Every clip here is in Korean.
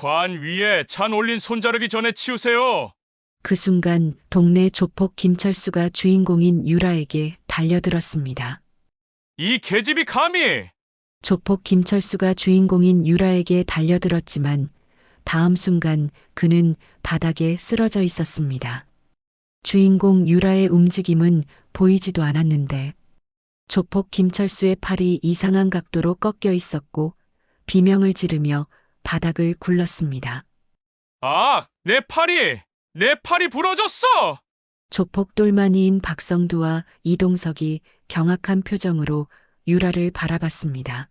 관 위에 잔 올린 손자르기 전에 치우세요. 그 순간 동네 조폭 김철수가 주인공인 유라에게 달려들었습니다. 이 계집이 감히! 조폭 김철수가 주인공인 유라에게 달려들었지만 다음 순간 그는 바닥에 쓰러져 있었습니다. 주인공 유라의 움직임은 보이지도 않았는데 조폭 김철수의 팔이 이상한 각도로 꺾여 있었고 비명을 지르며 바닥을 굴렀습니다. 아, 내 팔이 부러졌어! 조폭 똘마니인 박성두와 이동석이 경악한 표정으로 유라를 바라봤습니다.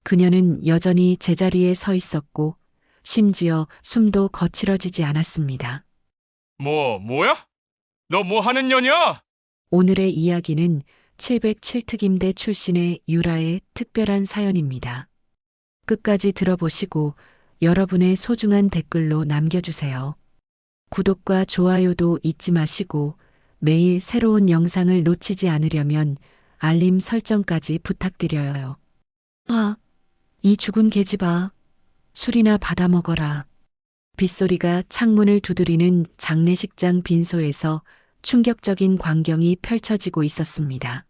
그녀는 여전히 제자리에 서 있었고 심지어 숨도 거칠어지지 않았습니다. 뭐야? 너 뭐 하는 년이야? 오늘의 이야기는 707특임대 출신의 유라의 특별한 사연입니다. 끝까지 들어보시고 여러분의 소중한 댓글로 남겨주세요. 구독과 좋아요도 잊지 마시고 매일 새로운 영상을 놓치지 않으려면 알림 설정까지 부탁드려요. 아, 이 죽은 계집아, 술이나 받아 먹어라. 빗소리가 창문을 두드리는 장례식장 빈소에서 충격적인 광경이 펼쳐지고 있었습니다.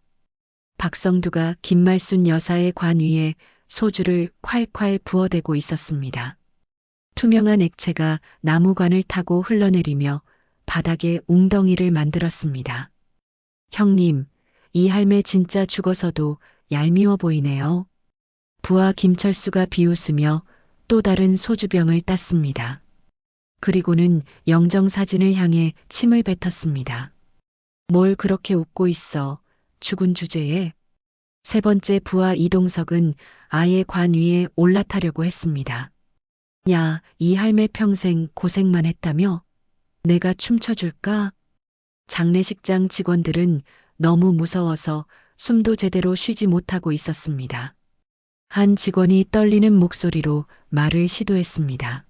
박성두가 김말순 여사의 관 위에 소주를 콸콸 부어대고 있었습니다. 투명한 액체가 나무관을 타고 흘러내리며 바닥에 웅덩이를 만들었습니다. 형님, 이 할매 진짜 죽어서도 얄미워 보이네요. 부하 김철수가 비웃으며 또 다른 소주병을 땄습니다. 그리고는 영정사진을 향해 침을 뱉었습니다. 뭘 그렇게 웃고 있어, 죽은 주제에. 세 번째 부하 이동석은 아예 관 위에 올라타려고 했습니다. 야, 이 할매 평생 고생만 했다며? 내가 춤춰줄까? 장례식장 직원들은 너무 무서워서 숨도 제대로 쉬지 못하고 있었습니다. 한 직원이 떨리는 목소리로 말을 시도했습니다.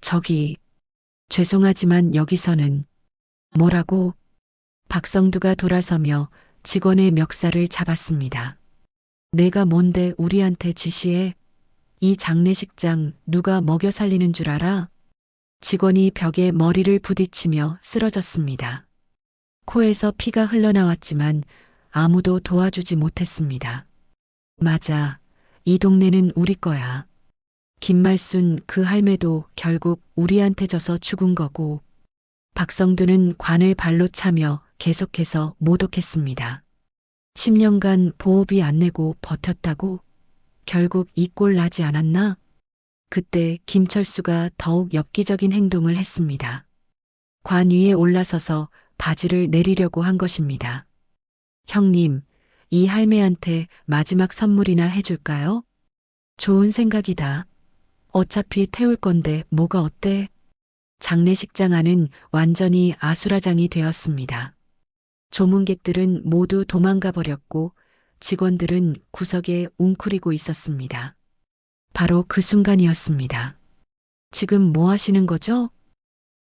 저기, 죄송하지만 여기서는. 뭐라고? 박성두가 돌아서며 직원의 멱살을 잡았습니다. 내가 뭔데 우리한테 지시해? 이 장례식장 누가 먹여 살리는 줄 알아? 직원이 벽에 머리를 부딪히며 쓰러졌습니다. 코에서 피가 흘러나왔지만 아무도 도와주지 못했습니다. 맞아, 이 동네는 우리 거야. 김말순 그 할매도 결국 우리한테 져서 죽은 거고. 박성두는 관을 발로 차며 계속해서 모독했습니다. 10년간 보호비 안 내고 버텼다고? 결국 이 꼴 나지 않았나? 그때 김철수가 더욱 엽기적인 행동을 했습니다. 관 위에 올라서서 바지를 내리려고 한 것입니다. 형님, 이 할매한테 마지막 선물이나 해줄까요? 좋은 생각이다. 어차피 태울 건데 뭐가 어때? 장례식장 안은 완전히 아수라장이 되었습니다. 조문객들은 모두 도망가 버렸고 직원들은 구석에 웅크리고 있었습니다. 바로 그 순간이었습니다. 지금 뭐 하시는 거죠?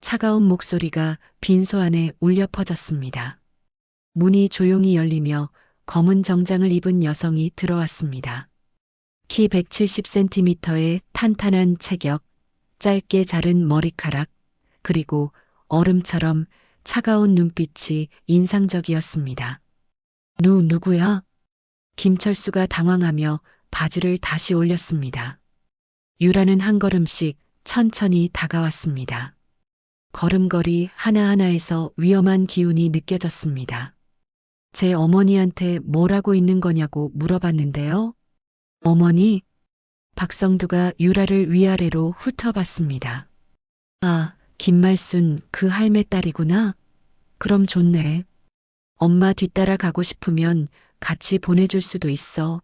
차가운 목소리가 빈소 안에 울려 퍼졌습니다. 문이 조용히 열리며 검은 정장을 입은 여성이 들어왔습니다. 키 170cm의 탄탄한 체격, 짧게 자른 머리카락, 그리고 얼음처럼 차가운 눈빛이 인상적이었습니다. 누구야? 김철수가 당황하며 바지를 다시 올렸습니다. 유라는 한 걸음씩 천천히 다가왔습니다. 걸음걸이 하나하나에서 위험한 기운이 느껴졌습니다. 제 어머니한테 뭘 하고 있는 거냐고 물어봤는데요. 어머니? 박성두가 유라를 위아래로 훑어봤습니다. 아, 김말순 그 할매 딸이구나. 그럼 좋네. 엄마 뒤따라 가고 싶으면 같이 보내줄 수도 있어.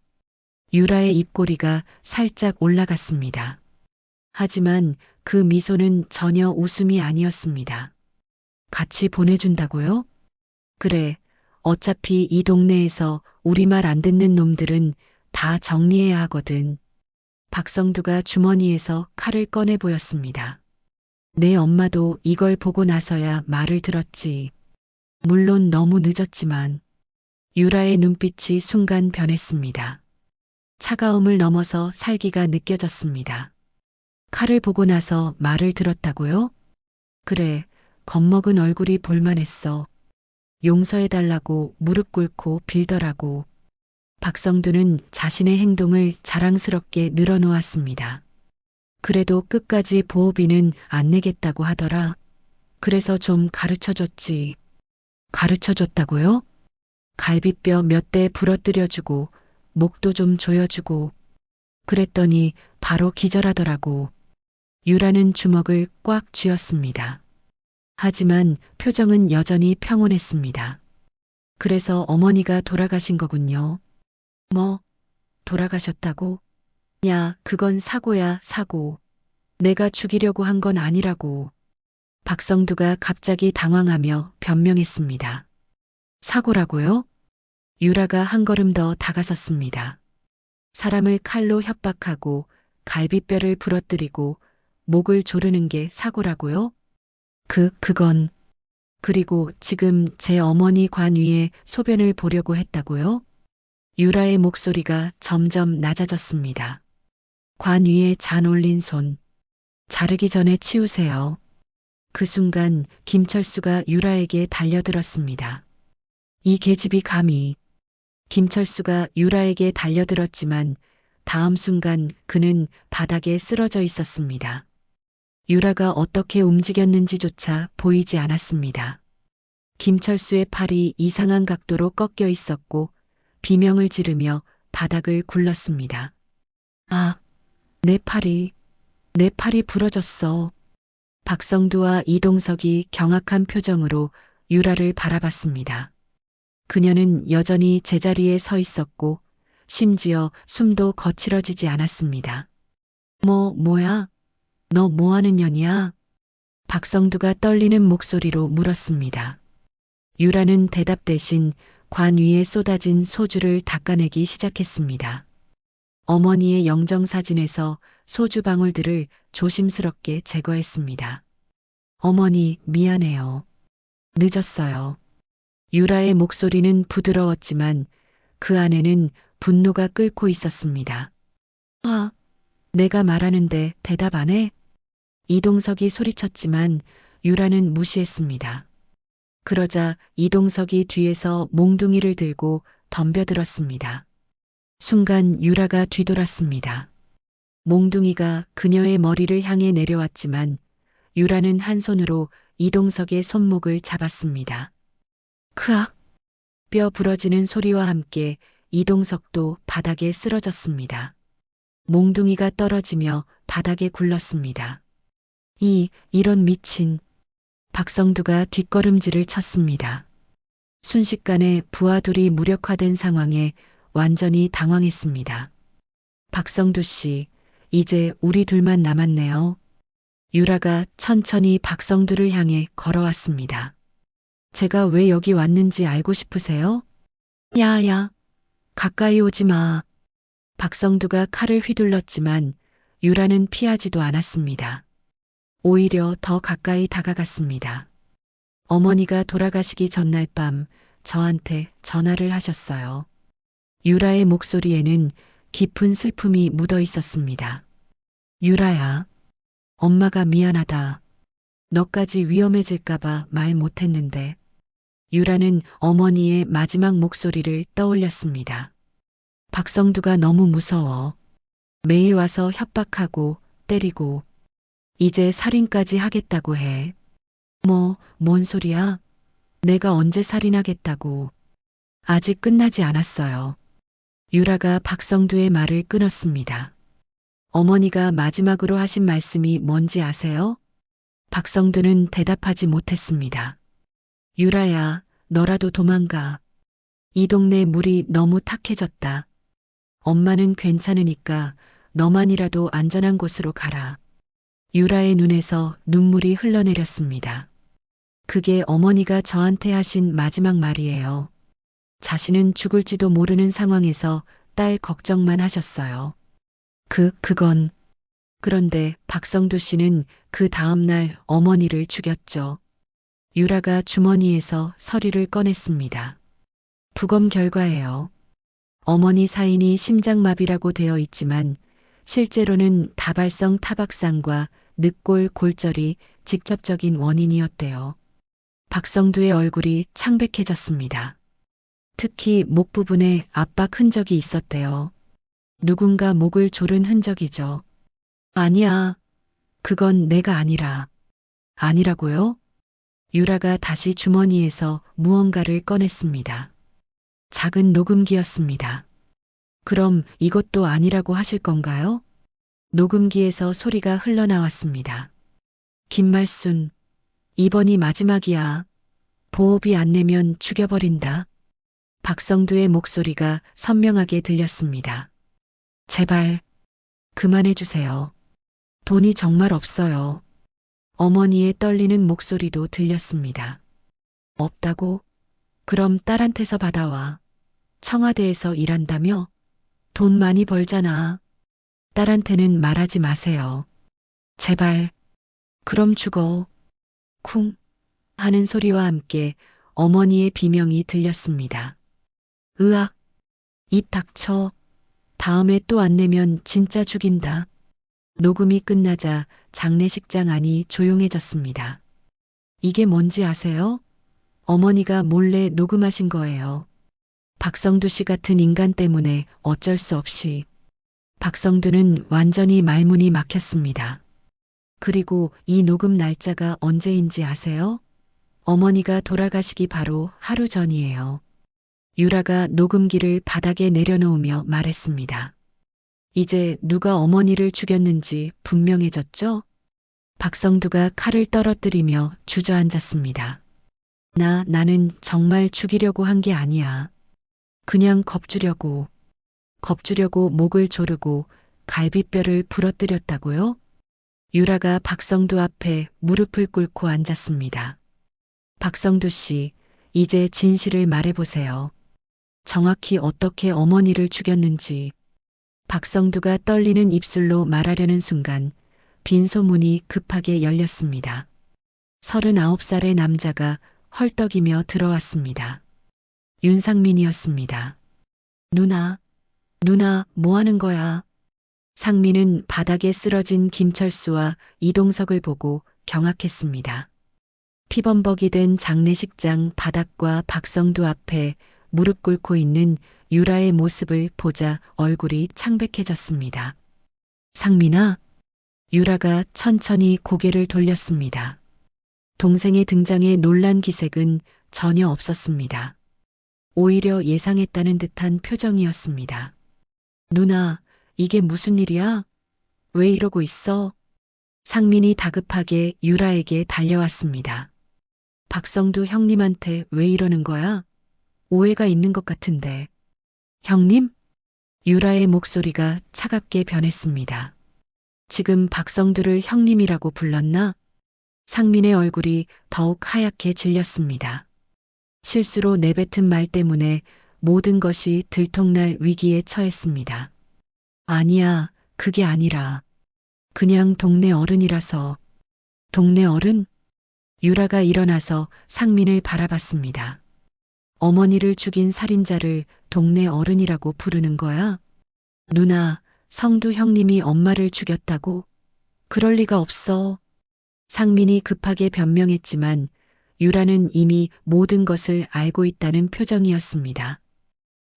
유라의 입꼬리가 살짝 올라갔습니다. 하지만 그 미소는 전혀 웃음이 아니었습니다. 같이 보내준다고요? 그래, 어차피 이 동네에서 우리 말 안 듣는 놈들은 다 정리해야 하거든. 박성두가 주머니에서 칼을 꺼내 보였습니다. 내 엄마도 이걸 보고 나서야 말을 들었지. 물론 너무 늦었지만. 유라의 눈빛이 순간 변했습니다. 차가움을 넘어서 살기가 느껴졌습니다. 칼을 보고 나서 말을 들었다고요? 그래, 겁먹은 얼굴이 볼만했어. 용서해달라고 무릎 꿇고 빌더라고. 박성두는 자신의 행동을 자랑스럽게 늘어놓았습니다. 그래도 끝까지 보호비는 안 내겠다고 하더라. 그래서 좀 가르쳐줬지. 가르쳐줬다고요? 갈비뼈 몇 대 부러뜨려주고 목도 좀 조여주고 그랬더니 바로 기절하더라고. 유라는 주먹을 꽉 쥐었습니다. 하지만 표정은 여전히 평온했습니다. 그래서 어머니가 돌아가신 거군요. 뭐, 돌아가셨다고? 야, 그건 사고야, 사고. 내가 죽이려고 한 건 아니라고. 박성두가 갑자기 당황하며 변명했습니다. 사고라고요? 유라가 한 걸음 더 다가섰습니다. 사람을 칼로 협박하고 갈비뼈를 부러뜨리고 목을 조르는 게 사고라고요? 그건. 그리고 지금 제 어머니 관 위에 소변을 보려고 했다고요? 유라의 목소리가 점점 낮아졌습니다. 관 위에 잔 올린 손. 자르기 전에 치우세요. 그 순간 김철수가 유라에게 달려들었습니다. 이 계집이 감히. 김철수가 유라에게 달려들었지만 다음 순간 그는 바닥에 쓰러져 있었습니다. 유라가 어떻게 움직였는지조차 보이지 않았습니다. 김철수의 팔이 이상한 각도로 꺾여 있었고 비명을 지르며 바닥을 굴렀습니다. 아, 내 팔이 부러졌어. 박성두와 이동석이 경악한 표정으로 유라를 바라봤습니다. 그녀는 여전히 제자리에 서 있었고 심지어 숨도 거칠어지지 않았습니다. 뭐야? 너 뭐하는 년이야? 박성두가 떨리는 목소리로 물었습니다. 유라는 대답 대신 관 위에 쏟아진 소주를 닦아내기 시작했습니다. 어머니의 영정사진에서 소주 방울들을 조심스럽게 제거했습니다. 어머니, 미안해요. 늦었어요. 유라의 목소리는 부드러웠지만 그 안에는 분노가 끓고 있었습니다. 아, 내가 말하는데 대답 안 해? 이동석이 소리쳤지만 유라는 무시했습니다. 그러자 이동석이 뒤에서 몽둥이를 들고 덤벼들었습니다. 순간 유라가 뒤돌았습니다. 몽둥이가 그녀의 머리를 향해 내려왔지만 유라는 한 손으로 이동석의 손목을 잡았습니다. 크악! 뼈 부러지는 소리와 함께 이동석도 바닥에 쓰러졌습니다. 몽둥이가 떨어지며 바닥에 굴렀습니다. 이런 미친. 박성두가 뒷걸음질을 쳤습니다. 순식간에 부하 둘이 무력화된 상황에 완전히 당황했습니다. 박성두 씨, 이제 우리 둘만 남았네요. 유라가 천천히 박성두를 향해 걸어왔습니다. 제가 왜 여기 왔는지 알고 싶으세요? 야야, 가까이 오지 마. 박성두가 칼을 휘둘렀지만 유라는 피하지도 않았습니다. 오히려 더 가까이 다가갔습니다. 어머니가 돌아가시기 전날 밤 저한테 전화를 하셨어요. 유라의 목소리에는 깊은 슬픔이 묻어 있었습니다. 유라야, 엄마가 미안하다. 너까지 위험해질까봐 말 못했는데. 유라는 어머니의 마지막 목소리를 떠올렸습니다. 박성두가 너무 무서워. 매일 와서 협박하고 때리고 이제 살인까지 하겠다고 해. 뭔 소리야? 내가 언제 살인하겠다고. 아직 끝나지 않았어요. 유라가 박성두의 말을 끊었습니다. 어머니가 마지막으로 하신 말씀이 뭔지 아세요? 박성두는 대답하지 못했습니다. 유라야, 너라도 도망가. 이 동네 물이 너무 탁해졌다. 엄마는 괜찮으니까 너만이라도 안전한 곳으로 가라. 유라의 눈에서 눈물이 흘러내렸습니다. 그게 어머니가 저한테 하신 마지막 말이에요. 자신은 죽을지도 모르는 상황에서 딸 걱정만 하셨어요. 그건. 그런데 박성두 씨는 그 다음날 어머니를 죽였죠. 유라가 주머니에서 서류를 꺼냈습니다. 부검 결과예요. 어머니 사인이 심장마비라고 되어 있지만 실제로는 다발성 타박상과 늑골 골절이 직접적인 원인이었대요. 박성두의 얼굴이 창백해졌습니다. 특히 목 부분에 압박 흔적이 있었대요. 누군가 목을 조른 흔적이죠. 아니야. 그건 내가 아니라. 아니라고요? 유라가 다시 주머니에서 무언가를 꺼냈습니다. 작은 녹음기였습니다. 그럼 이것도 아니라고 하실 건가요? 녹음기에서 소리가 흘러나왔습니다. 김말순, 이번이 마지막이야. 보호비 안 내면 죽여버린다. 박성두의 목소리가 선명하게 들렸습니다. 제발, 그만해주세요. 돈이 정말 없어요. 어머니의 떨리는 목소리도 들렸습니다. 없다고? 그럼 딸한테서 받아와. 청와대에서 일한다며? 돈 많이 벌잖아. 딸한테는 말하지 마세요. 제발. 그럼 죽어. 쿵 하는 소리와 함께 어머니의 비명이 들렸습니다. 으악. 입 닥쳐. 다음에 또 안 내면 진짜 죽인다. 녹음이 끝나자 장례식장 안이 조용해졌습니다. 이게 뭔지 아세요? 어머니가 몰래 녹음하신 거예요. 박성두 씨 같은 인간 때문에 어쩔 수 없이. 박성두는 완전히 말문이 막혔습니다. 그리고 이 녹음 날짜가 언제인지 아세요? 어머니가 돌아가시기 바로 하루 전이에요. 유라가 녹음기를 바닥에 내려놓으며 말했습니다. 이제 누가 어머니를 죽였는지 분명해졌죠? 박성두가 칼을 떨어뜨리며 주저앉았습니다. 나는 정말 죽이려고 한 게 아니야. 그냥 겁주려고 목을 조르고 갈비뼈를 부러뜨렸다고요? 유라가 박성두 앞에 무릎을 꿇고 앉았습니다. 박성두 씨, 이제 진실을 말해보세요. 정확히 어떻게 어머니를 죽였는지. 박성두가 떨리는 입술로 말하려는 순간 빈소문이 급하게 열렸습니다. 39살의 남자가 헐떡이며 들어왔습니다. 윤상민이었습니다. 누나, 뭐 하는 거야? 상민은 바닥에 쓰러진 김철수와 이동석을 보고 경악했습니다. 피범벅이 된 장례식장 바닥과 박성두 앞에 무릎 꿇고 있는 유라의 모습을 보자 얼굴이 창백해졌습니다. 상민아? 유라가 천천히 고개를 돌렸습니다. 동생의 등장에 놀란 기색은 전혀 없었습니다. 오히려 예상했다는 듯한 표정이었습니다. 누나, 이게 무슨 일이야? 왜 이러고 있어? 상민이 다급하게 유라에게 달려왔습니다. 박성두 형님한테 왜 이러는 거야? 오해가 있는 것 같은데. 형님? 유라의 목소리가 차갑게 변했습니다. 지금 박성두를 형님이라고 불렀나? 상민의 얼굴이 더욱 하얗게 질렸습니다. 실수로 내뱉은 말 때문에 모든 것이 들통날 위기에 처했습니다. 아니야, 그게 아니라. 그냥 동네 어른이라서. 동네 어른? 유라가 일어나서 상민을 바라봤습니다. 어머니를 죽인 살인자를 동네 어른이라고 부르는 거야? 누나, 성두 형님이 엄마를 죽였다고? 그럴 리가 없어. 상민이 급하게 변명했지만 유라는 이미 모든 것을 알고 있다는 표정이었습니다.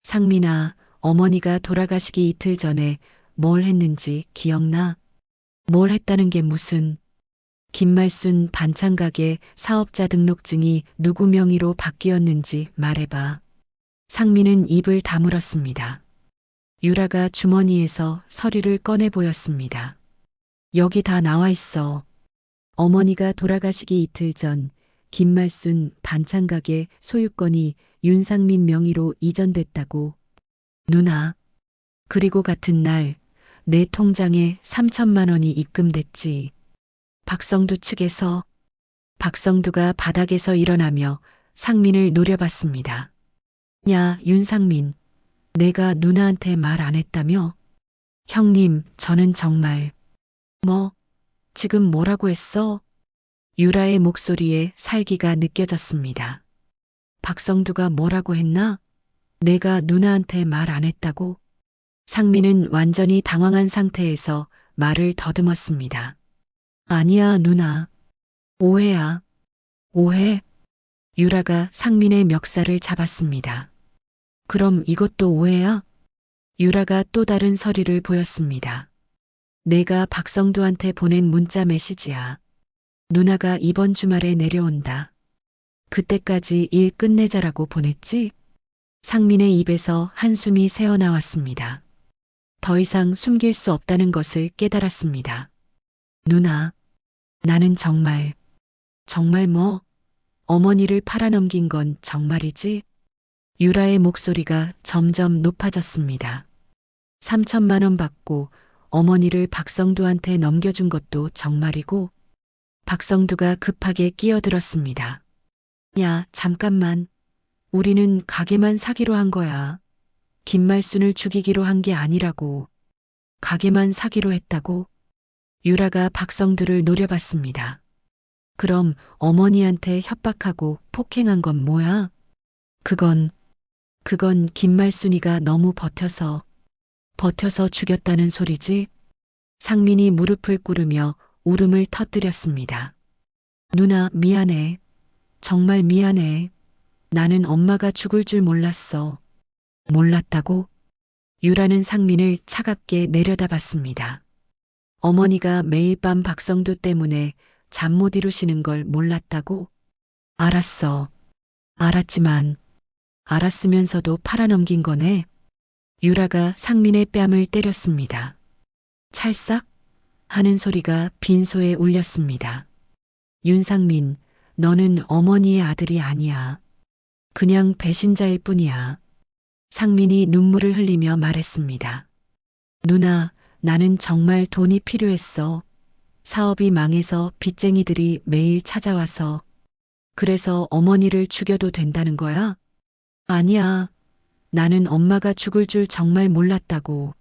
상민아, 어머니가 돌아가시기 이틀 전에 뭘 했는지 기억나? 뭘 했다는 게 무슨? 김말순 반찬가게 사업자 등록증이 누구 명의로 바뀌었는지 말해봐. 상민은 입을 다물었습니다. 유라가 주머니에서 서류를 꺼내 보였습니다. 여기 다 나와 있어. 어머니가 돌아가시기 이틀 전 김말순 반찬가게 소유권이 윤상민 명의로 이전됐다고. 누나. 그리고 같은 날 내 통장에 3천만 원이 입금됐지. 박성두 측에서. 박성두가 바닥에서 일어나며 상민을 노려봤습니다. 야, 윤상민. 내가 누나한테 말 안 했다며? 형님, 저는 정말. 뭐? 지금 뭐라고 했어? 유라의 목소리에 살기가 느껴졌습니다. 박성두가 뭐라고 했나? 내가 누나한테 말 안 했다고? 상민은 완전히 당황한 상태에서 말을 더듬었습니다. 아니야, 누나. 오해야. 오해. 유라가 상민의 멱살을 잡았습니다. 그럼 이것도 오해야? 유라가 또 다른 서류를 보였습니다. 내가 박성두한테 보낸 문자 메시지야. 누나가 이번 주말에 내려온다. 그때까지 일 끝내자라고 보냈지? 상민의 입에서 한숨이 새어나왔습니다. 더 이상 숨길 수 없다는 것을 깨달았습니다. 누나, 나는 정말 뭐? 어머니를 팔아넘긴 건 정말이지? 유라의 목소리가 점점 높아졌습니다. 3천만 원 받고 어머니를 박성두한테 넘겨준 것도 정말이고, 박성두가 급하게 끼어들었습니다. 야, 잠깐만. 우리는 가게만 사기로 한 거야. 김말순을 죽이기로 한 게 아니라고. 가게만 사기로 했다고? 유라가 박성두를 노려봤습니다. 그럼 어머니한테 협박하고 폭행한 건 뭐야? 그건 김말순이가 너무 버텨서 죽였다는 소리지? 상민이 무릎을 꿇으며 울음을 터뜨렸습니다. 누나, 미안해. 정말 미안해. 나는 엄마가 죽을 줄 몰랐어. 몰랐다고? 유라는 상민을 차갑게 내려다봤습니다. 어머니가 매일 밤 박성두 때문에 잠 못 이루시는 걸 몰랐다고? 알았어. 알았으면서도 팔아넘긴 거네. 유라가 상민의 뺨을 때렸습니다. 찰싹 하는 소리가 빈소에 울렸습니다. 윤상민, 너는 어머니의 아들이 아니야. 그냥 배신자일 뿐이야. 상민이 눈물을 흘리며 말했습니다. 누나, 나는 정말 돈이 필요했어. 사업이 망해서 빚쟁이들이 매일 찾아와서. 그래서 어머니를 죽여도 된다는 거야? 아니야. 나는 엄마가 죽을 줄 정말 몰랐다고.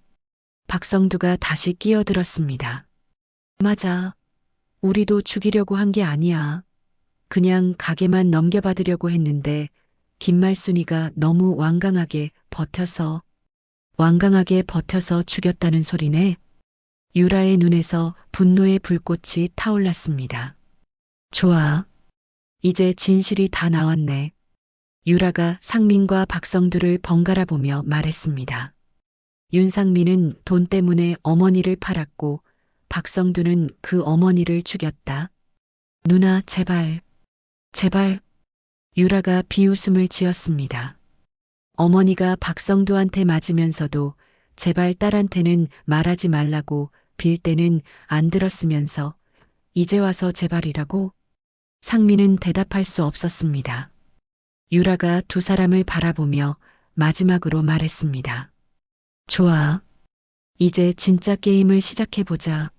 박성두가 다시 끼어들었습니다. 맞아. 우리도 죽이려고 한 게 아니야. 그냥 가게만 넘겨받으려고 했는데 김말순이가 너무 완강하게 버텨서 죽였다는 소리네. 유라의 눈에서 분노의 불꽃이 타올랐습니다. 좋아. 이제 진실이 다 나왔네. 유라가 상민과 박성두를 번갈아 보며 말했습니다. 윤상민은 돈 때문에 어머니를 팔았고 박성두는 그 어머니를 죽였다. 누나, 제발. 유라가 비웃음을 지었습니다. 어머니가 박성두한테 맞으면서도 제발 딸한테는 말하지 말라고 빌 때는 안 들었으면서 이제 와서 제발이라고? 상민은 대답할 수 없었습니다. 유라가 두 사람을 바라보며 마지막으로 말했습니다. 좋아. 이제 진짜 게임을 시작해보자.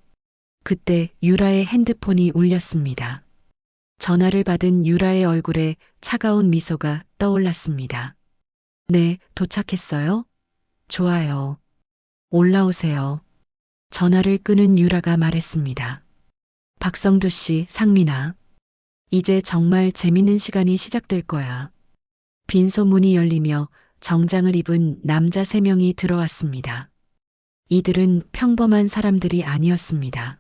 그때 유라의 핸드폰이 울렸습니다. 전화를 받은 유라의 얼굴에 차가운 미소가 떠올랐습니다. 네, 도착했어요? 좋아요. 올라오세요. 전화를 끊은 유라가 말했습니다. 박성두 씨, 상민아. 이제 정말 재밌는 시간이 시작될 거야. 빈소문이 열리며 정장을 입은 남자 3명이 들어왔습니다. 이들은 평범한 사람들이 아니었습니다.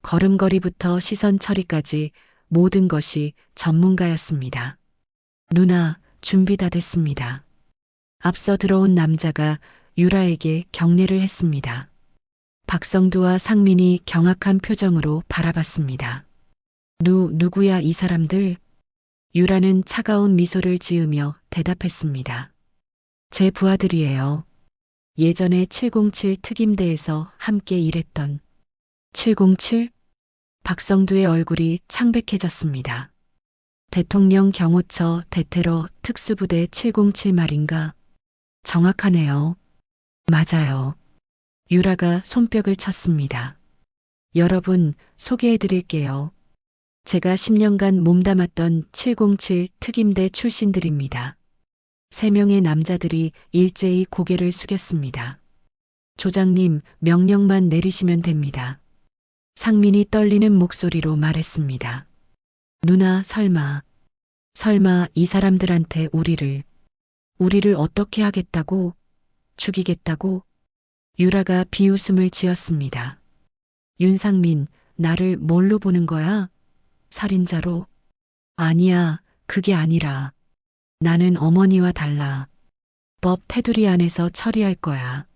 걸음걸이부터 시선 처리까지 모든 것이 전문가였습니다. 누나, 준비 다 됐습니다. 앞서 들어온 남자가 유라에게 경례를 했습니다. 박성두와 상민이 경악한 표정으로 바라봤습니다. 누구야 이 사람들? 유라는 차가운 미소를 지으며 대답했습니다. 제 부하들이에요. 예전에 707 특임대에서 함께 일했던 707? 박성두의 얼굴이 창백해졌습니다. 대통령 경호처 대테러 특수부대 707 말인가? 정확하네요. 맞아요. 유라가 손뼉을 쳤습니다. 여러분, 소개해드릴게요. 제가 10년간 몸담았던 707 특임대 출신들입니다. 3명의 남자들이 일제히 고개를 숙였습니다. 조장님, 명령만 내리시면 됩니다. 상민이 떨리는 목소리로 말했습니다. 누나, 설마 이 사람들한테 우리를 어떻게 하겠다고? 죽이겠다고? 유라가 비웃음을 지었습니다. 윤상민, 나를 뭘로 보는 거야? 살인자로? 아니야, 그게 아니라. 나는 어머니와 달라. 법 테두리 안에서 처리할 거야.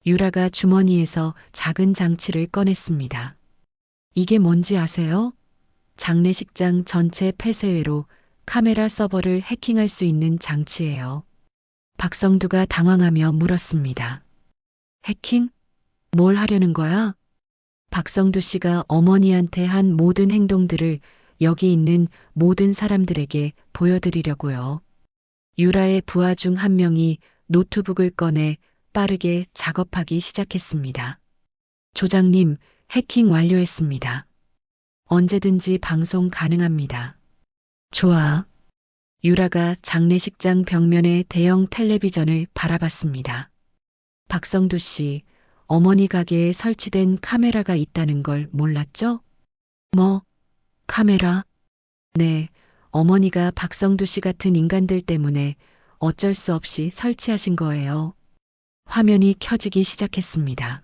유라가 주머니에서 작은 장치를 꺼냈습니다. 이게 뭔지 아세요? 장례식장 전체 폐쇄회로 카메라 서버를 해킹할 수 있는 장치예요. 박성두가 당황하며 물었습니다. 해킹? 뭘 하려는 거야? 박성두 씨가 어머니한테 한 모든 행동들을 여기 있는 모든 사람들에게 보여드리려고요. 유라의 부하 중 한 명이 노트북을 꺼내 빠르게 작업하기 시작했습니다. 조장님, 해킹 완료했습니다. 언제든지 방송 가능합니다. 좋아. 유라가 장례식장 벽면의 대형 텔레비전을 바라봤습니다. 박성두 씨, 어머니 가게에 설치된 카메라가 있다는 걸 몰랐죠? 뭐, 카메라? 네, 어머니가 박성두 씨 같은 인간들 때문에 어쩔 수 없이 설치하신 거예요. 화면이 켜지기 시작했습니다.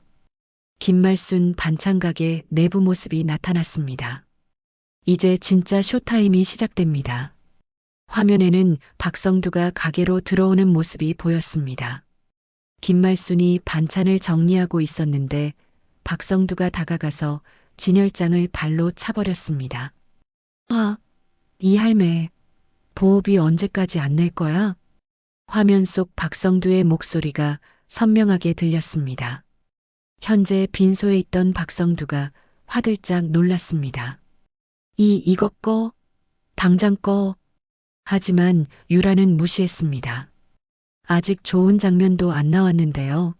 김말순 반찬가게 내부 모습이 나타났습니다. 이제 진짜 쇼타임이 시작됩니다. 화면에는 박성두가 가게로 들어오는 모습이 보였습니다. 김말순이 반찬을 정리하고 있었는데 박성두가 다가가서 진열장을 발로 차버렸습니다. 아, 이 할매, 보호비 언제까지 안 낼 거야? 화면 속 박성두의 목소리가 선명하게 들렸습니다. 현재 빈소에 있던 박성두가 화들짝 놀랐습니다. 이거 꺼, 당장 꺼. 하지만 유라는 무시했습니다. 아직 좋은 장면도 안 나왔는데요.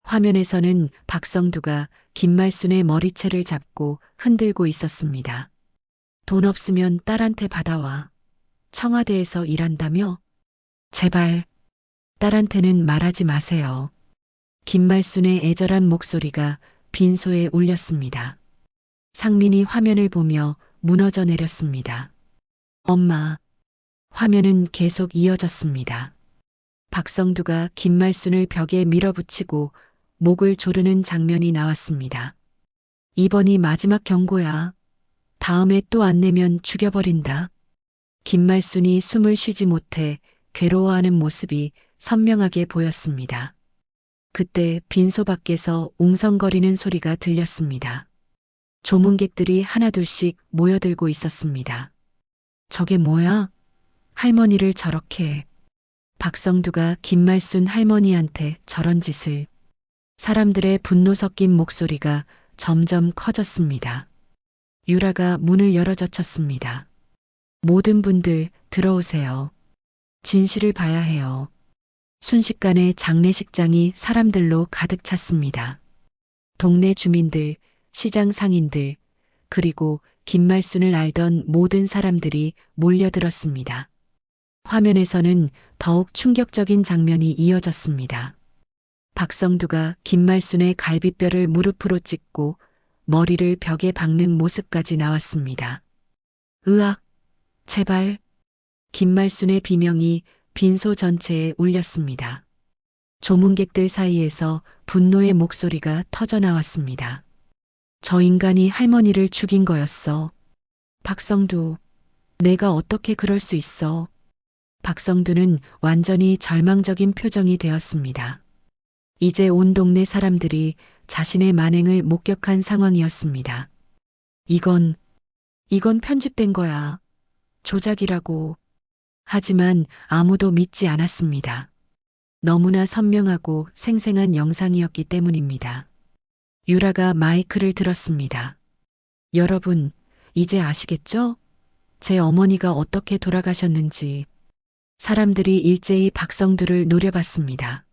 화면에서는 박성두가 김말순의 머리채를 잡고 흔들고 있었습니다. 돈 없으면 딸한테 받아와. 청와대에서 일한다며? 제발, 딸한테는 말하지 마세요. 김말순의 애절한 목소리가 빈소에 울렸습니다. 상민이 화면을 보며 무너져 내렸습니다. 엄마. 화면은 계속 이어졌습니다. 박성두가 김말순을 벽에 밀어붙이고 목을 조르는 장면이 나왔습니다. 이번이 마지막 경고야. 다음에 또 안 내면 죽여버린다. 김말순이 숨을 쉬지 못해 괴로워하는 모습이 선명하게 보였습니다. 그때 빈소 밖에서 웅성거리는 소리가 들렸습니다. 조문객들이 하나둘씩 모여들고 있었습니다. 저게 뭐야? 할머니를 저렇게. 박성두가 김말순 할머니한테 저런 짓을. 사람들의 분노 섞인 목소리가 점점 커졌습니다. 유라가 문을 열어젖혔습니다. 모든 분들 들어오세요. 진실을 봐야 해요. 순식간에 장례식장이 사람들로 가득 찼습니다. 동네 주민들, 시장 상인들, 그리고 김말순을 알던 모든 사람들이 몰려들었습니다. 화면에서는 더욱 충격적인 장면이 이어졌습니다. 박성두가 김말순의 갈비뼈를 무릎으로 찍고 머리를 벽에 박는 모습까지 나왔습니다. 으악, 제발. 김말순의 비명이 빈소 전체에 울렸습니다. 조문객들 사이에서 분노의 목소리가 터져나왔습니다. 저 인간이 할머니를 죽인 거였어. 박성두, 내가 어떻게 그럴 수 있어? 박성두는 완전히 절망적인 표정이 되었습니다. 이제 온 동네 사람들이 자신의 만행을 목격한 상황이었습니다. 이건 편집된 거야. 조작이라고. 하지만 아무도 믿지 않았습니다. 너무나 선명하고 생생한 영상이었기 때문입니다. 유라가 마이크를 들었습니다. 여러분, 이제 아시겠죠? 제 어머니가 어떻게 돌아가셨는지. 사람들이 일제히 박성두를 노려봤습니다.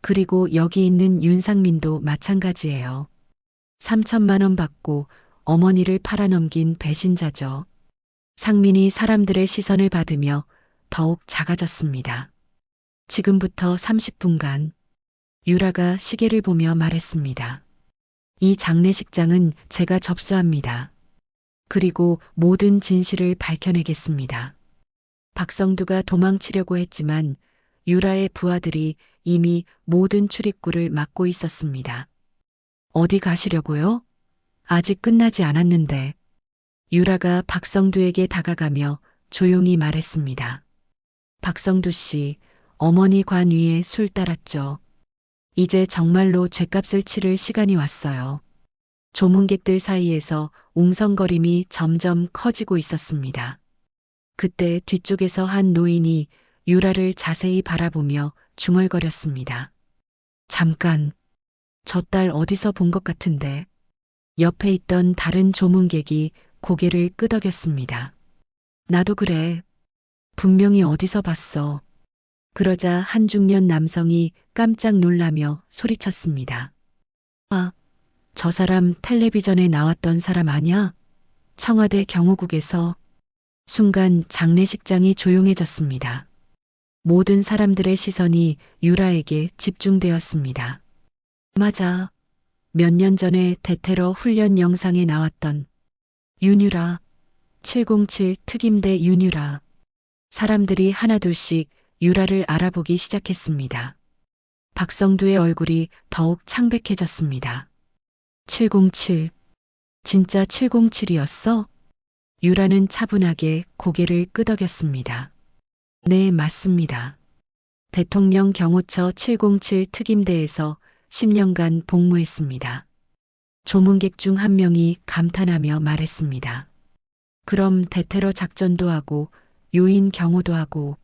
그리고 여기 있는 윤상민도 마찬가지예요. 3천만 원 받고 어머니를 팔아넘긴 배신자죠. 상민이 사람들의 시선을 받으며 더욱 작아졌습니다. 지금부터 30분간 유라가 시계를 보며 말했습니다. 이 장례식장은 제가 접수합니다. 그리고 모든 진실을 밝혀내겠습니다. 박성두가 도망치려고 했지만 유라의 부하들이 이미 모든 출입구를 막고 있었습니다. 어디 가시려고요? 아직 끝나지 않았는데. 유라가 박성두에게 다가가며 조용히 말했습니다. 박성두 씨, 어머니 관 위에 술 따랐죠. 이제 정말로 죗값을 치를 시간이 왔어요. 조문객들 사이에서 웅성거림이 점점 커지고 있었습니다. 그때 뒤쪽에서 한 노인이 유라를 자세히 바라보며 중얼거렸습니다. 잠깐, 저 딸 어디서 본 것 같은데. 옆에 있던 다른 조문객이 고개를 끄덕였습니다. 나도 그래. 분명히 어디서 봤어. 그러자 한 중년 남성이 깜짝 놀라며 소리쳤습니다. 아, 저 사람 텔레비전에 나왔던 사람 아냐? 청와대 경호국에서. 순간 장례식장이 조용해졌습니다. 모든 사람들의 시선이 유라에게 집중되었습니다. 맞아. 몇 년 전에 대테러 훈련 영상에 나왔던 윤유라, 707 특임대 윤유라. 사람들이 하나둘씩 유라를 알아보기 시작했습니다. 박성두의 얼굴이 더욱 창백해졌습니다. 707. 진짜 707이었어? 유라는 차분하게 고개를 끄덕였습니다. 네, 맞습니다. 대통령 경호처 707 특임대에서 10년간 복무했습니다. 조문객 중 한 명이 감탄하며 말했습니다. 그럼 대테러 작전도 하고 요인 경호도 하고.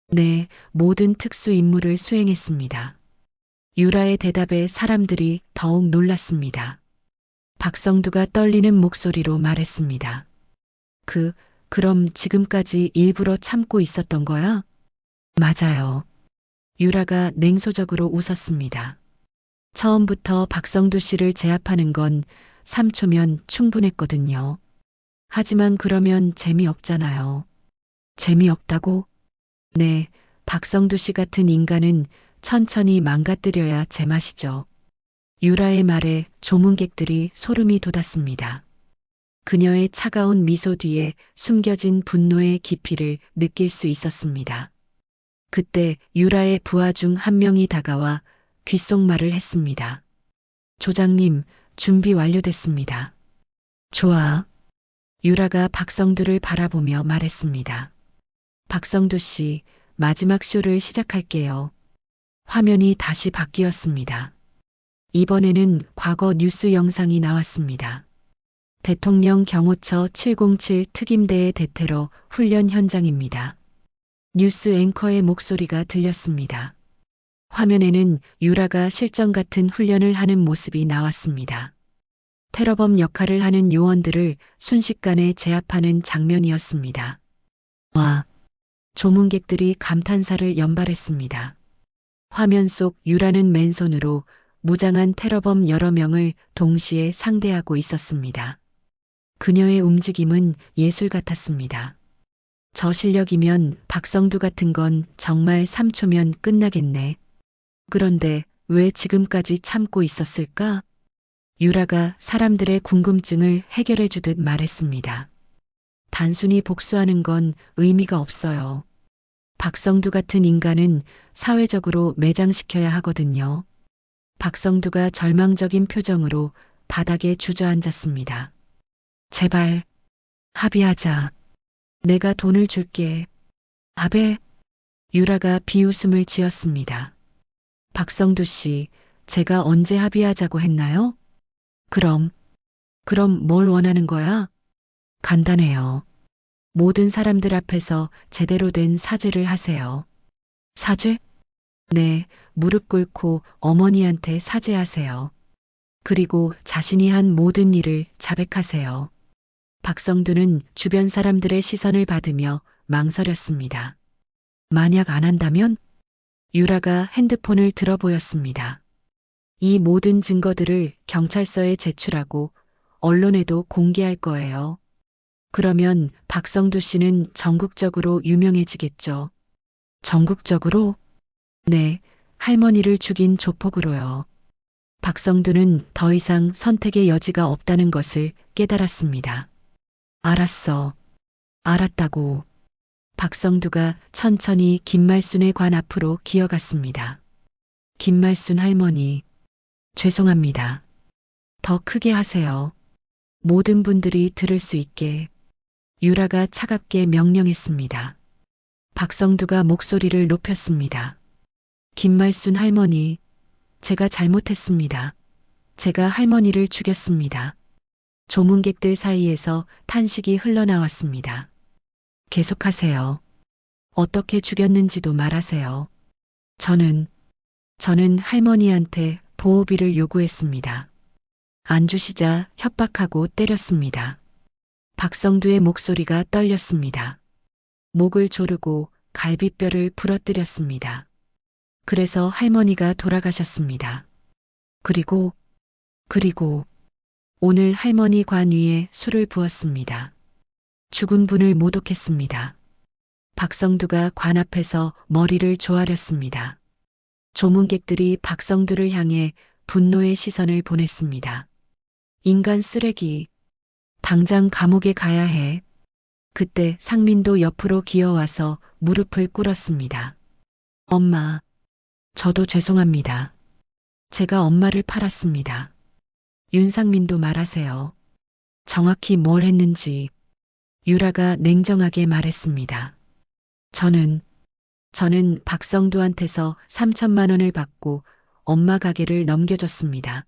네, 모든 특수 임무를 수행했습니다. 유라의 대답에 사람들이 더욱 놀랐습니다. 박성두가 떨리는 목소리로 말했습니다. 그럼 지금까지 일부러 참고 있었던 거야? 맞아요. 유라가 냉소적으로 웃었습니다. 처음부터 박성두 씨를 제압하는 건 3초면 충분했거든요. 하지만 그러면 재미없잖아요. 재미없다고? 네, 박성두 씨 같은 인간은 천천히 망가뜨려야 제맛이죠. 유라의 말에 조문객들이 소름이 돋았습니다. 그녀의 차가운 미소 뒤에 숨겨진 분노의 깊이를 느낄 수 있었습니다. 그때 유라의 부하 중 한 명이 다가와 귓속말을 했습니다. 조장님, 준비 완료됐습니다. 좋아. 유라가 박성두를 바라보며 말했습니다. 박성두 씨, 마지막 쇼를 시작할게요. 화면이 다시 바뀌었습니다. 이번에는 과거 뉴스 영상이 나왔습니다. 대통령 경호처 707 특임대의 대테러 훈련 현장입니다. 뉴스 앵커의 목소리가 들렸습니다. 화면에는 유라가 실전 같은 훈련을 하는 모습이 나왔습니다. 테러범 역할을 하는 요원들을 순식간에 제압하는 장면이었습니다. 와! 조문객들이 감탄사를 연발했습니다. 화면 속 유라는 맨손으로 무장한 테러범 여러 명을 동시에 상대하고 있었습니다. 그녀의 움직임은 예술 같았습니다. 저 실력이면 박성두 같은 건 정말 3초면 끝나겠네. 그런데 왜 지금까지 참고 있었을까? 유라가 사람들의 궁금증을 해결해 주듯 말했습니다. 단순히 복수하는 건 의미가 없어요. 박성두 같은 인간은 사회적으로 매장시켜야 하거든요. 박성두가 절망적인 표정으로 바닥에 주저앉았습니다. 제발, 합의하자. 내가 돈을 줄게. 아베, 유라가 비웃음을 지었습니다. 박성두 씨, 제가 언제 합의하자고 했나요? 그럼 뭘 원하는 거야? 간단해요. 모든 사람들 앞에서 제대로 된 사죄를 하세요. 사죄? 네, 무릎 꿇고 어머니한테 사죄하세요. 그리고 자신이 한 모든 일을 자백하세요. 박성두는 주변 사람들의 시선을 받으며 망설였습니다. 만약 안 한다면? 유라가 핸드폰을 들어 보였습니다. 이 모든 증거들을 경찰서에 제출하고 언론에도 공개할 거예요. 그러면 박성두 씨는 전국적으로 유명해지겠죠. 전국적으로? 네, 할머니를 죽인 조폭으로요. 박성두는 더 이상 선택의 여지가 없다는 것을 깨달았습니다. 알았어. 알았다고. 박성두가 천천히 김말순의 관 앞으로 기어갔습니다. 김말순 할머니, 죄송합니다. 더 크게 하세요. 모든 분들이 들을 수 있게. 유라가 차갑게 명령했습니다. 박성두가 목소리를 높였습니다. 김말순 할머니, 제가 잘못했습니다. 제가 할머니를 죽였습니다. 조문객들 사이에서 탄식이 흘러나왔습니다. 계속하세요. 어떻게 죽였는지도 말하세요. 저는 할머니한테 보호비를 요구했습니다. 안 주시자 협박하고 때렸습니다. 박성두의 목소리가 떨렸습니다. 목을 조르고 갈비뼈를 부러뜨렸습니다. 그래서 할머니가 돌아가셨습니다. 그리고 오늘 할머니 관 위에 술을 부었습니다. 죽은 분을 모독했습니다. 박성두가 관 앞에서 머리를 조아렸습니다. 조문객들이 박성두를 향해 분노의 시선을 보냈습니다. 인간 쓰레기. 당장 감옥에 가야 해. 그때 상민도 옆으로 기어와서 무릎을 꿇었습니다. 엄마, 저도 죄송합니다. 제가 엄마를 팔았습니다. 윤상민도 말하세요. 정확히 뭘 했는지. 유라가 냉정하게 말했습니다. 저는 박성두한테서 3천만 원을 받고 엄마 가게를 넘겨줬습니다.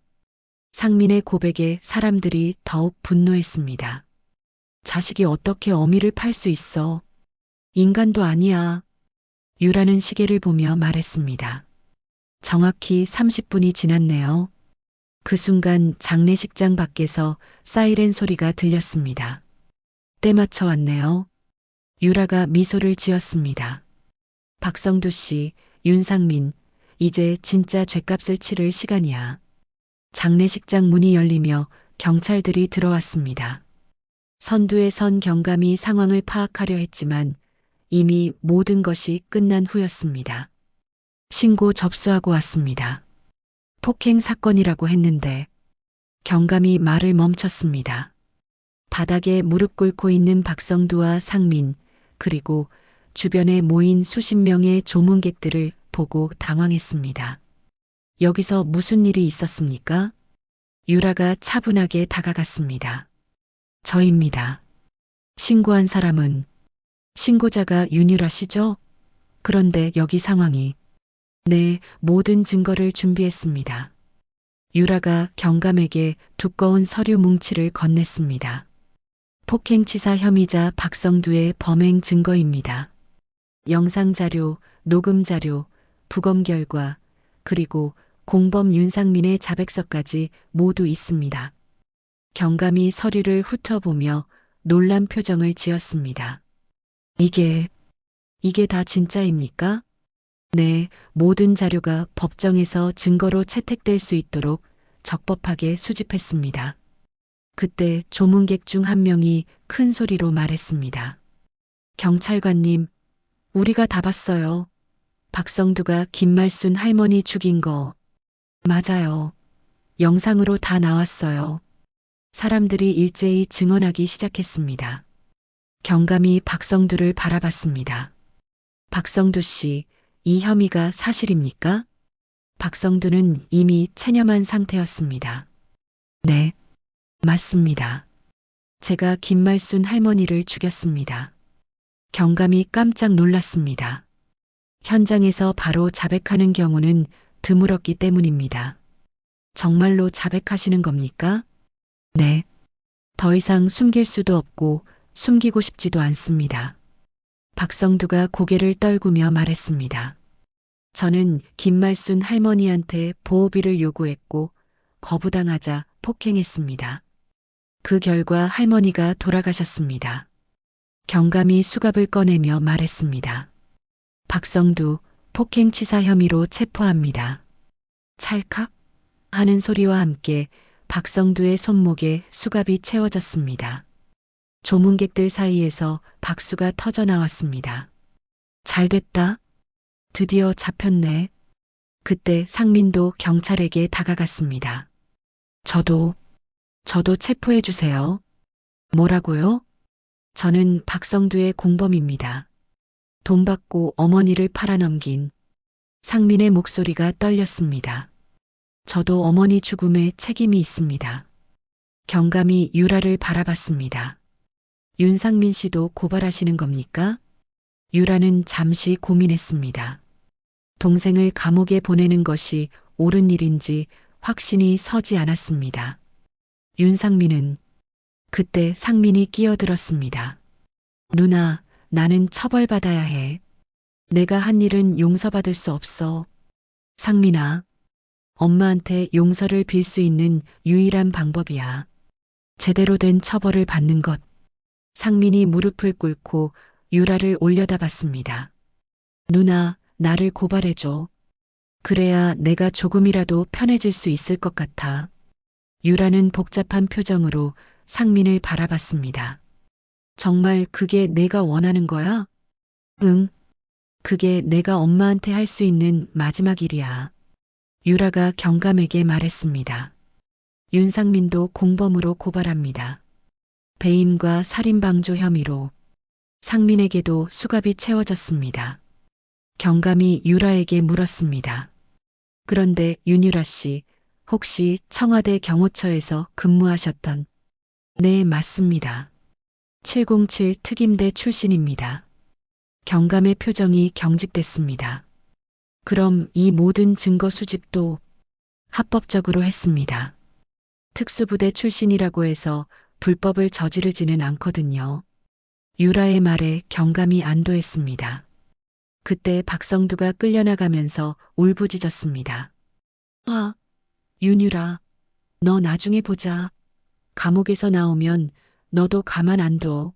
상민의 고백에 사람들이 더욱 분노했습니다. 자식이 어떻게 어미를 팔 수 있어? 인간도 아니야. 유라는 시계를 보며 말했습니다. 정확히 30분이 지났네요. 그 순간 장례식장 밖에서 사이렌 소리가 들렸습니다. 때 맞춰 왔네요. 유라가 미소를 지었습니다. 박성두 씨, 윤상민, 이제 진짜 죗값을 치를 시간이야. 장례식장 문이 열리며 경찰들이 들어왔습니다. 선두에 선 경감이 상황을 파악하려 했지만 이미 모든 것이 끝난 후였습니다. 신고 접수하고 왔습니다. 폭행 사건이라고 했는데 경감이 말을 멈췄습니다. 바닥에 무릎 꿇고 있는 박성두와 상민, 그리고 주변에 모인 수십 명의 조문객들을 보고 당황했습니다. 여기서 무슨 일이 있었습니까? 유라가 차분하게 다가갔습니다. 저입니다. 신고한 사람은 신고자가 윤유라 씨죠? 그런데 여기 상황이. 네, 모든 증거를 준비했습니다. 유라가 경감에게 두꺼운 서류 뭉치를 건넸습니다. 폭행치사 혐의자 박성두의 범행 증거입니다. 영상자료, 녹음자료, 부검 결과, 그리고 공범 윤상민의 자백서까지 모두 있습니다. 경감이 서류를 훑어보며 놀란 표정을 지었습니다. 이게 다 진짜입니까? 네, 모든 자료가 법정에서 증거로 채택될 수 있도록 적법하게 수집했습니다. 그때 조문객 중 한 명이 큰 소리로 말했습니다. 경찰관님, 우리가 다 봤어요. 박성두가 김말순 할머니 죽인 거. 맞아요. 영상으로 다 나왔어요. 사람들이 일제히 증언하기 시작했습니다. 경감이 박성두를 바라봤습니다. 박성두 씨, 이 혐의가 사실입니까? 박성두는 이미 체념한 상태였습니다. 네, 맞습니다. 제가 김말순 할머니를 죽였습니다. 경감이 깜짝 놀랐습니다. 현장에서 바로 자백하는 경우는 드물었기 때문입니다. 정말로 자백하시는 겁니까? 네. 더 이상 숨길 수도 없고 숨기고 싶지도 않습니다. 박성두가 고개를 떨구며 말했습니다. 저는 김말순 할머니한테 보호비를 요구했고 거부당하자 폭행했습니다. 그 결과 할머니가 돌아가셨습니다. 경감이 수갑을 꺼내며 말했습니다. 박성두 폭행치사 혐의로 체포합니다. 찰칵 하는 소리와 함께 박성두의 손목에 수갑이 채워졌습니다. 조문객들 사이에서 박수가 터져 나왔습니다. 잘 됐다. 드디어 잡혔네. 그때 상민도 경찰에게 다가갔습니다. 저도 체포해 주세요. 뭐라고요? 저는 박성두의 공범입니다. 돈 받고 어머니를 팔아넘긴 상민의 목소리가 떨렸습니다. 저도 어머니 죽음에 책임이 있습니다. 경감이 유라를 바라봤습니다. 윤상민 씨도 고발하시는 겁니까? 유라는 잠시 고민했습니다. 동생을 감옥에 보내는 것이 옳은 일인지 확신이 서지 않았습니다. 윤상민은 그때 상민이 끼어들었습니다. 누나, 나는 처벌받아야 해. 내가 한 일은 용서받을 수 없어. 상민아, 엄마한테 용서를 빌 수 있는 유일한 방법이야. 제대로 된 처벌을 받는 것. 상민이 무릎을 꿇고 유라를 올려다 봤습니다. 누나, 나를 고발해줘. 그래야 내가 조금이라도 편해질 수 있을 것 같아. 유라는 복잡한 표정으로 상민을 바라봤습니다. 정말 그게 내가 원하는 거야? 응. 그게 내가 엄마한테 할 수 있는 마지막 일이야. 유라가 경감에게 말했습니다. 윤상민도 공범으로 고발합니다. 배임과 살인방조 혐의로 상민에게도 수갑이 채워졌습니다. 경감이 유라에게 물었습니다. 그런데 윤유라 씨, 혹시 청와대 경호처에서 근무하셨던? 네, 맞습니다. 707 특임대 출신입니다. 경감의 표정이 경직됐습니다. 그럼 이 모든 증거 수집도 합법적으로 했습니다. 특수부대 출신이라고 해서 불법을 저지르지는 않거든요. 유라의 말에 경감이 안도했습니다. 그때 박성두가 끌려나가면서 울부짖었습니다. 아, 윤유라, 너 나중에 보자. 감옥에서 나오면 너도 가만 안 둬.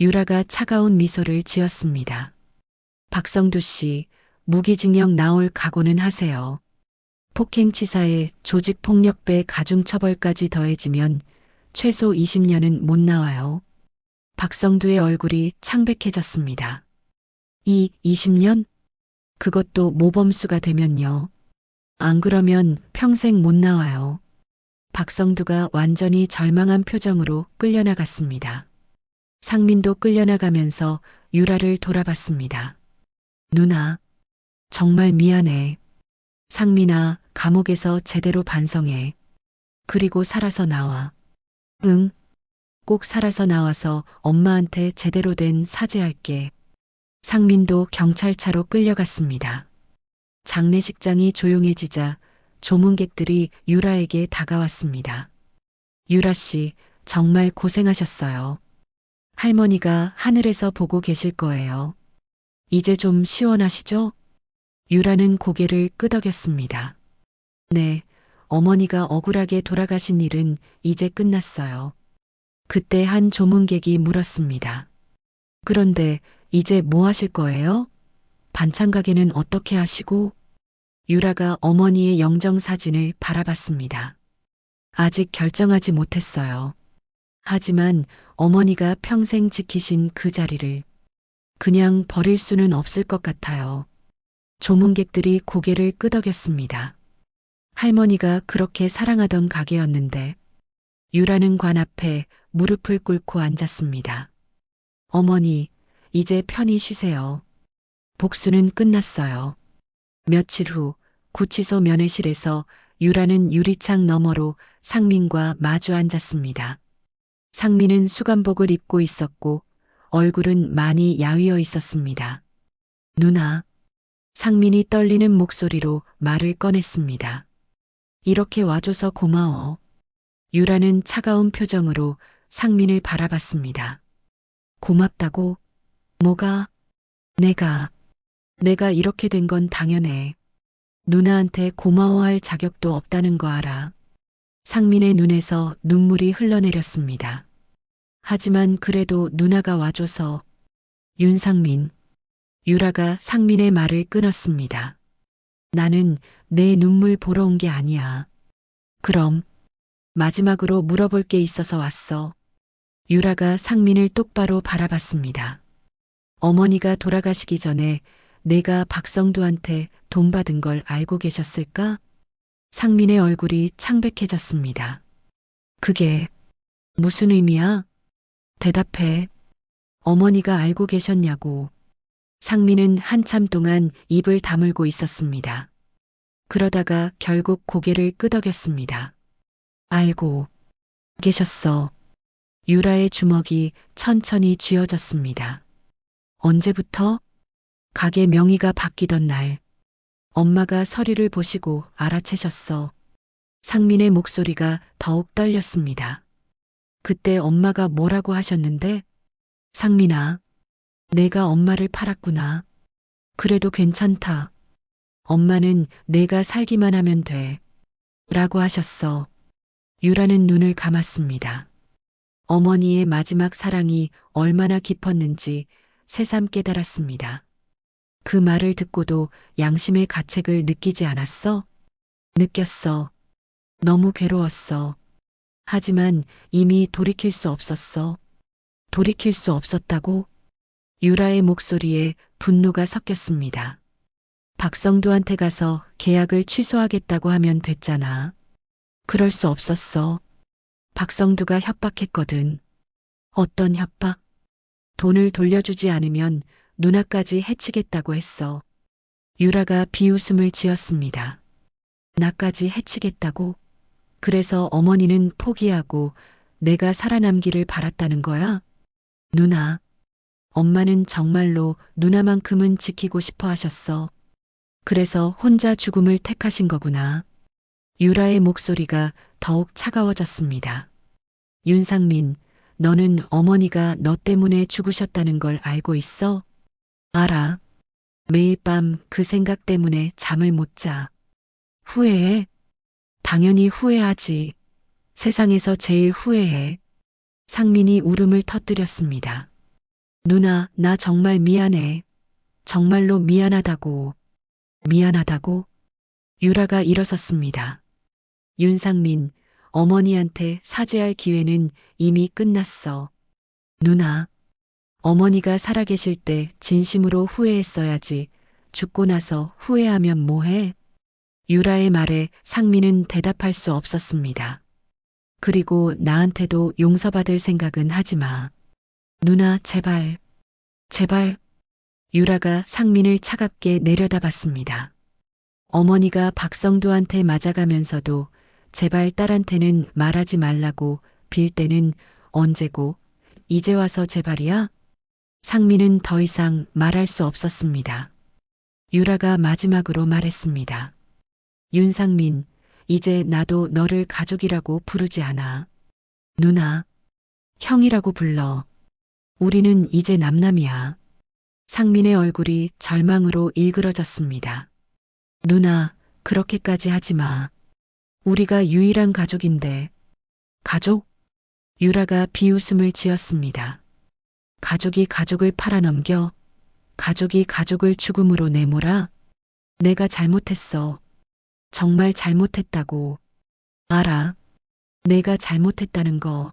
유라가 차가운 미소를 지었습니다. 박성두 씨, 무기징역 나올 각오는 하세요. 폭행치사에 조직폭력배 가중처벌까지 더해지면 최소 20년은 못 나와요. 박성두의 얼굴이 창백해졌습니다. 20년? 그것도 모범수가 되면요. 안 그러면 평생 못 나와요. 박성두가 완전히 절망한 표정으로 끌려나갔습니다. 상민도 끌려나가면서 유라를 돌아봤습니다. 누나, 정말 미안해. 상민아, 감옥에서 제대로 반성해. 그리고 살아서 나와. 응, 꼭 살아서 나와서 엄마한테 제대로 된 사죄할게. 상민도 경찰차로 끌려갔습니다. 장례식장이 조용해지자 조문객들이 유라에게 다가왔습니다. 유라 씨, 정말 고생하셨어요. 할머니가 하늘에서 보고 계실 거예요. 이제 좀 시원하시죠? 유라는 고개를 끄덕였습니다. 네, 어머니가 억울하게 돌아가신 일은 이제 끝났어요. 그때 한 조문객이 물었습니다. 그런데 이제 뭐 하실 거예요? 반찬 가게는 어떻게 하시고? 유라가 어머니의 영정 사진을 바라봤습니다. 아직 결정하지 못했어요. 하지만 어머니가 평생 지키신 그 자리를 그냥 버릴 수는 없을 것 같아요. 조문객들이 고개를 끄덕였습니다. 할머니가 그렇게 사랑하던 가게였는데 유라는 관 앞에 무릎을 꿇고 앉았습니다. 어머니, 이제 편히 쉬세요. 복수는 끝났어요. 며칠 후 구치소 면회실에서 유라는 유리창 너머로 상민과 마주 앉았습니다. 상민은 수감복을 입고 있었고 얼굴은 많이 야위어 있었습니다. 누나, 상민이 떨리는 목소리로 말을 꺼냈습니다. 이렇게 와줘서 고마워. 유라는 차가운 표정으로 상민을 바라봤습니다. 고맙다고? 뭐가? 내가 이렇게 된 건 당연해. 누나한테 고마워할 자격도 없다는 거 알아. 상민의 눈에서 눈물이 흘러내렸습니다. 하지만 그래도 누나가 와줘서. 윤상민. 유라가 상민의 말을 끊었습니다. 나는 내 눈물 보러 온 게 아니야. 그럼 마지막으로 물어볼 게 있어서 왔어. 유라가 상민을 똑바로 바라봤습니다. 어머니가 돌아가시기 전에 내가 박성두한테 돈 받은 걸 알고 계셨을까? 상민의 얼굴이 창백해졌습니다. 그게 무슨 의미야? 대답해. 어머니가 알고 계셨냐고. 상민은 한참 동안 입을 다물고 있었습니다. 그러다가 결국 고개를 끄덕였습니다. 알고 계셨어. 유라의 주먹이 천천히 쥐어졌습니다. 언제부터? 가게 명의가 바뀌던 날, 엄마가 서류를 보시고 알아채셨어. 상민의 목소리가 더욱 떨렸습니다. 그때 엄마가 뭐라고 하셨는데? 상민아, 내가 엄마를 팔았구나. 그래도 괜찮다. 엄마는 내가 살기만 하면 돼. 라고 하셨어. 유라는 눈을 감았습니다. 어머니의 마지막 사랑이 얼마나 깊었는지 새삼 깨달았습니다. 그 말을 듣고도 양심의 가책을 느끼지 않았어? 느꼈어. 너무 괴로웠어. 하지만 이미 돌이킬 수 없었어. 돌이킬 수 없었다고? 유라의 목소리에 분노가 섞였습니다. 박성두한테 가서 계약을 취소하겠다고 하면 됐잖아. 그럴 수 없었어. 박성두가 협박했거든. 어떤 협박? 돈을 돌려주지 않으면 누나까지 해치겠다고 했어. 유라가 비웃음을 지었습니다. 나까지 해치겠다고? 그래서 어머니는 포기하고 내가 살아남기를 바랐다는 거야? 누나, 엄마는 정말로 누나만큼은 지키고 싶어 하셨어. 그래서 혼자 죽음을 택하신 거구나. 유라의 목소리가 더욱 차가워졌습니다. 윤상민, 너는 어머니가 너 때문에 죽으셨다는 걸 알고 있어? 알아. 매일 밤 그 생각 때문에 잠을 못 자. 후회해? 당연히 후회하지. 세상에서 제일 후회해. 상민이 울음을 터뜨렸습니다. 누나, 나 정말 미안해. 정말로 미안하다고. 미안하다고? 유라가 일어섰습니다. 윤상민, 어머니한테 사죄할 기회는 이미 끝났어. 누나, 어머니가 살아계실 때 진심으로 후회했어야지. 죽고 나서 후회하면 뭐해? 유라의 말에 상민은 대답할 수 없었습니다. 그리고 나한테도 용서받을 생각은 하지 마. 누나, 제발, 제발. 유라가 상민을 차갑게 내려다봤습니다. 어머니가 박성두한테 맞아가면서도 제발 딸한테는 말하지 말라고 빌 때는 언제고 이제 와서 제발이야? 상민은 더 이상 말할 수 없었습니다. 유라가 마지막으로 말했습니다. 윤상민, 이제 나도 너를 가족이라고 부르지 않아. 누나, 형이라고 불러. 우리는 이제 남남이야. 상민의 얼굴이 절망으로 일그러졌습니다. 누나, 그렇게까지 하지 마. 우리가 유일한 가족인데. 가족? 유라가 비웃음을 지었습니다. 가족이 가족을 팔아넘겨? 가족이 가족을 죽음으로 내몰아? 내가 잘못했어. 정말 잘못했다고. 알아. 내가 잘못했다는 거.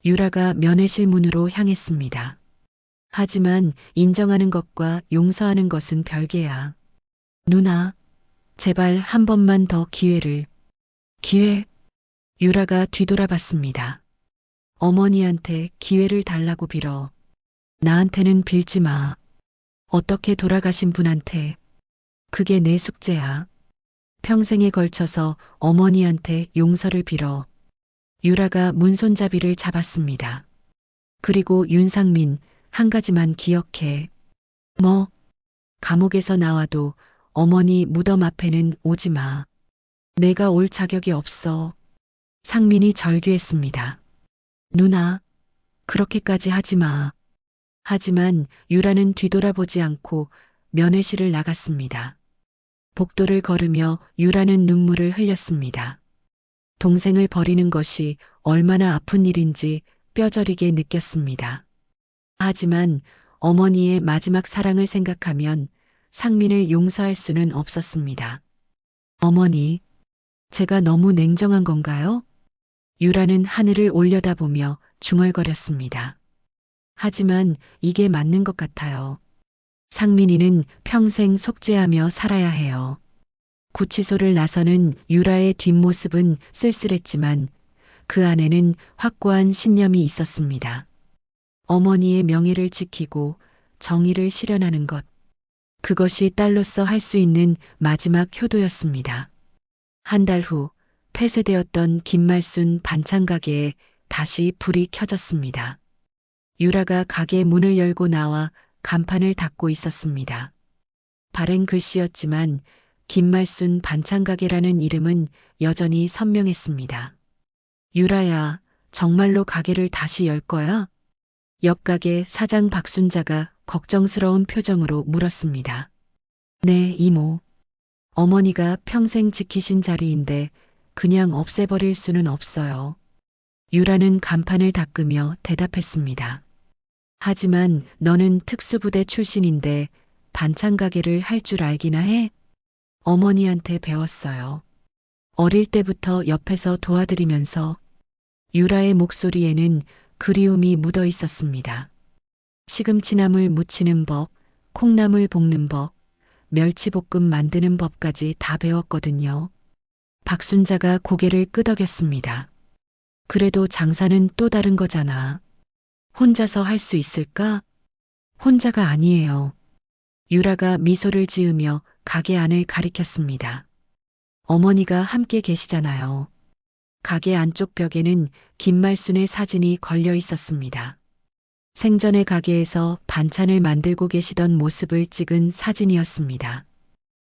유라가 면회실문으로 향했습니다. 하지만 인정하는 것과 용서하는 것은 별개야. 누나, 제발 한 번만 더 기회를. 기회? 유라가 뒤돌아봤습니다. 어머니한테 기회를 달라고 빌어. 나한테는 빌지 마. 어떻게 돌아가신 분한테. 그게 내 숙제야. 평생에 걸쳐서 어머니한테 용서를 빌어. 유라가 문손잡이를 잡았습니다. 그리고 윤상민, 한 가지만 기억해. 뭐? 감옥에서 나와도 어머니 무덤 앞에는 오지 마. 내가 올 자격이 없어. 상민이 절규했습니다. 누나, 그렇게까지 하지 마. 하지만 유라는 뒤돌아보지 않고 면회실을 나갔습니다. 복도를 걸으며 유라는 눈물을 흘렸습니다. 동생을 버리는 것이 얼마나 아픈 일인지 뼈저리게 느꼈습니다. 하지만 어머니의 마지막 사랑을 생각하면 상민을 용서할 수는 없었습니다. 어머니, 제가 너무 냉정한 건가요? 유라는 하늘을 올려다보며 중얼거렸습니다. 하지만 이게 맞는 것 같아요. 상민이는 평생 속죄하며 살아야 해요. 구치소를 나서는 유라의 뒷모습은 쓸쓸했지만 그 안에는 확고한 신념이 있었습니다. 어머니의 명예를 지키고 정의를 실현하는 것. 그것이 딸로서 할 수 있는 마지막 효도였습니다. 한 달 후 폐쇄되었던 김말순 반찬 가게에 다시 불이 켜졌습니다. 유라가 가게 문을 열고 나와 간판을 닫고 있었습니다. 발행 글씨였지만 김말순 반찬 가게라는 이름은 여전히 선명했습니다. 유라야, 정말로 가게를 다시 열 거야? 옆 가게 사장 박순자가 걱정스러운 표정으로 물었습니다. 네, 이모. 어머니가 평생 지키신 자리인데 그냥 없애버릴 수는 없어요. 유라는 간판을 닦으며 대답했습니다. 하지만 너는 특수부대 출신인데 반찬 가게를 할 줄 알기나 해? 어머니한테 배웠어요. 어릴 때부터 옆에서 도와드리면서. 유라의 목소리에는 그리움이 묻어 있었습니다. 시금치나물 무치는 법, 콩나물 볶는 법, 멸치볶음 만드는 법까지 다 배웠거든요. 박순자가 고개를 끄덕였습니다. 그래도 장사는 또 다른 거잖아. 혼자서 할 수 있을까? 혼자가 아니에요. 유라가 미소를 지으며 가게 안을 가리켰습니다. 어머니가 함께 계시잖아요. 가게 안쪽 벽에는 김말순의 사진이 걸려 있었습니다. 생전의 가게에서 반찬을 만들고 계시던 모습을 찍은 사진이었습니다.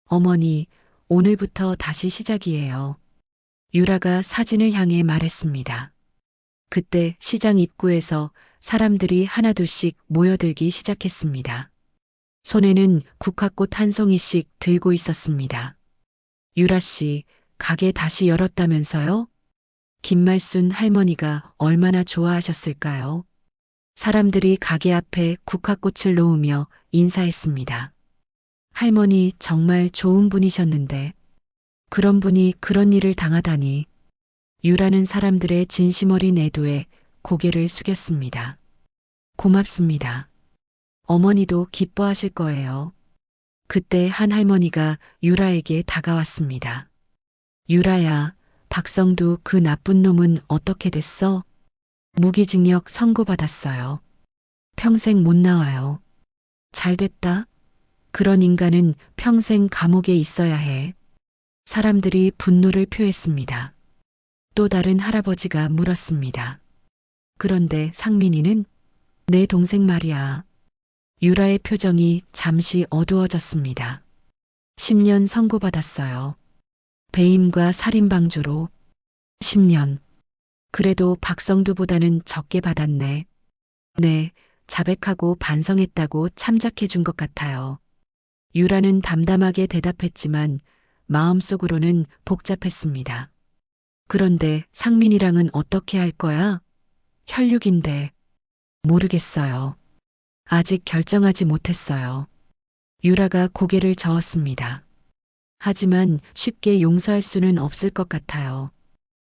어머니, 오늘부터 다시 시작이에요. 유라가 사진을 향해 말했습니다. 그때 시장 입구에서 사람들이 하나둘씩 모여들기 시작했습니다. 손에는 국화꽃 한 송이씩 들고 있었습니다. 유라 씨, 가게 다시 열었다면서요? 김말순 할머니가 얼마나 좋아하셨을까요? 사람들이 가게 앞에 국화꽃을 놓으며 인사했습니다. 할머니 정말 좋은 분이셨는데 그런 분이 그런 일을 당하다니. 유라는 사람들의 진심 어린 애도에 고개를 숙였습니다. 고맙습니다. 어머니도 기뻐하실 거예요. 그때 한 할머니가 유라에게 다가왔습니다. 유라야, 박성두 그 나쁜 놈은 어떻게 됐어? 무기징역 선고받았어요. 평생 못 나와요. 잘 됐다. 그런 인간은 평생 감옥에 있어야 해. 사람들이 분노를 표했습니다. 또 다른 할아버지가 물었습니다. 그런데 상민이는? 내 동생 말이야. 유라의 표정이 잠시 어두워졌습니다. 10년 선고받았어요. 배임과 살인방조로. 10년. 그래도 박성두보다는 적게 받았네. 네, 자백하고 반성했다고 참작해 준 것 같아요. 유라는 담담하게 대답했지만 마음속으로는 복잡했습니다. 그런데 상민이랑은 어떻게 할 거야? 혈육인데. 모르겠어요. 아직 결정하지 못했어요. 유라가 고개를 저었습니다. 하지만 쉽게 용서할 수는 없을 것 같아요.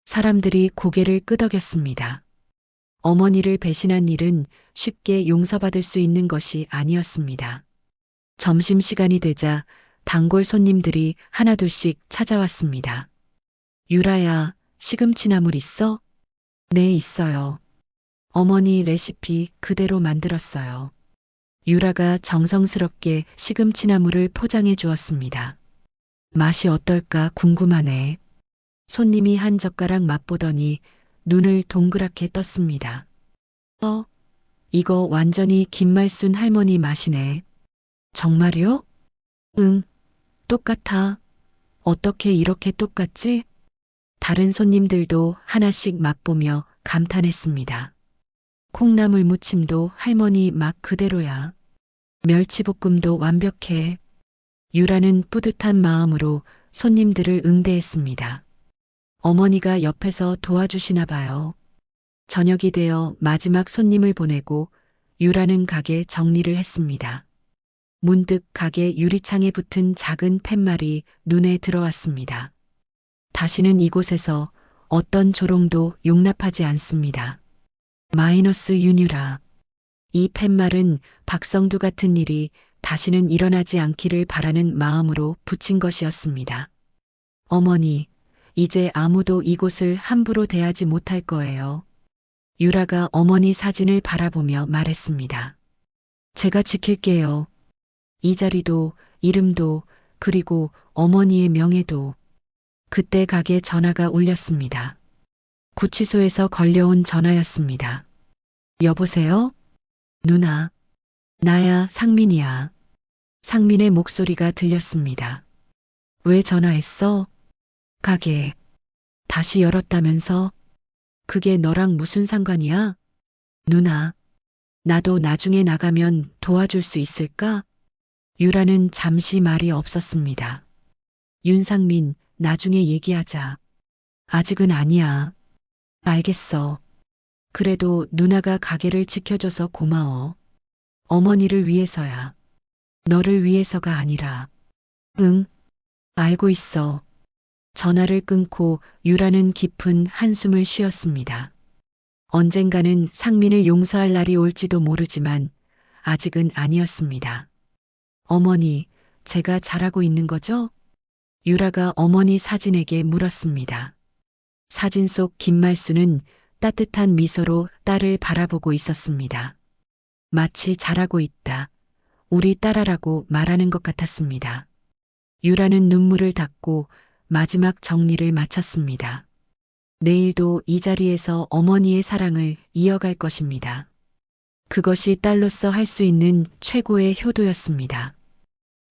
사람들이 고개를 끄덕였습니다. 어머니를 배신한 일은 쉽게 용서받을 수 있는 것이 아니었습니다. 점심시간이 되자 단골 손님들이 하나둘씩 찾아왔습니다. 유라야, 시금치나물 있어? 네, 있어요. 어머니 레시피 그대로 만들었어요. 유라가 정성스럽게 시금치나물을 포장해 주었습니다. 맛이 어떨까 궁금하네. 손님이 한 젓가락 맛보더니 눈을 동그랗게 떴습니다. 이거 완전히 김말순 할머니 맛이네. 정말요? 응, 똑같아. 어떻게 이렇게 똑같지? 다른 손님들도 하나씩 맛보며 감탄했습니다. 콩나물 무침도 할머니 맛 그대로야. 멸치볶음도 완벽해. 유라는 뿌듯한 마음으로 손님들을 응대했습니다. 어머니가 옆에서 도와주시나 봐요. 저녁이 되어 마지막 손님을 보내고 유라는 가게 정리를 했습니다. 문득 가게 유리창에 붙은 작은 팻말이 눈에 들어왔습니다. 다시는 이곳에서 어떤 조롱도 용납하지 않습니다. 마이너스 윤유라. 이 팻말은 박성두 같은 일이 다시는 일어나지 않기를 바라는 마음으로 붙인 것이었습니다. 어머니, 이제 아무도 이곳을 함부로 대하지 못할 거예요. 유라가 어머니 사진을 바라보며 말했습니다. 제가 지킬게요. 이 자리도, 이름도, 그리고 어머니의 명예도. 그때 가게 전화가 울렸습니다. 구치소에서 걸려온 전화였습니다. 여보세요? 누나. 나야, 상민이야. 상민의 목소리가 들렸습니다. 왜 전화했어? 가게. 다시 열었다면서? 그게 너랑 무슨 상관이야? 누나. 나도 나중에 나가면 도와줄 수 있을까? 유라는 잠시 말이 없었습니다. 윤상민, 나중에 얘기하자. 아직은 아니야. 알겠어. 그래도 누나가 가게를 지켜줘서 고마워. 어머니를 위해서야. 너를 위해서가 아니라. 응, 알고 있어. 전화를 끊고 유라는 깊은 한숨을 쉬었습니다. 언젠가는 상민을 용서할 날이 올지도 모르지만 아직은 아니었습니다. 어머니, 제가 잘하고 있는 거죠? 유라가 어머니 사진에게 물었습니다. 사진 속 김말수는 따뜻한 미소로 딸을 바라보고 있었습니다. 마치 잘하고 있다. 우리 딸아라고 말하는 것 같았습니다. 유라는 눈물을 닦고 마지막 정리를 마쳤습니다. 내일도 이 자리에서 어머니의 사랑을 이어갈 것입니다. 그것이 딸로서 할 수 있는 최고의 효도였습니다.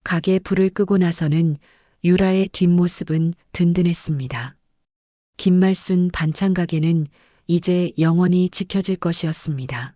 가게 불을 끄고 나서는 유라의 뒷모습은 든든했습니다. 김말순 반찬 가게는 이제 영원히 지켜질 것이었습니다.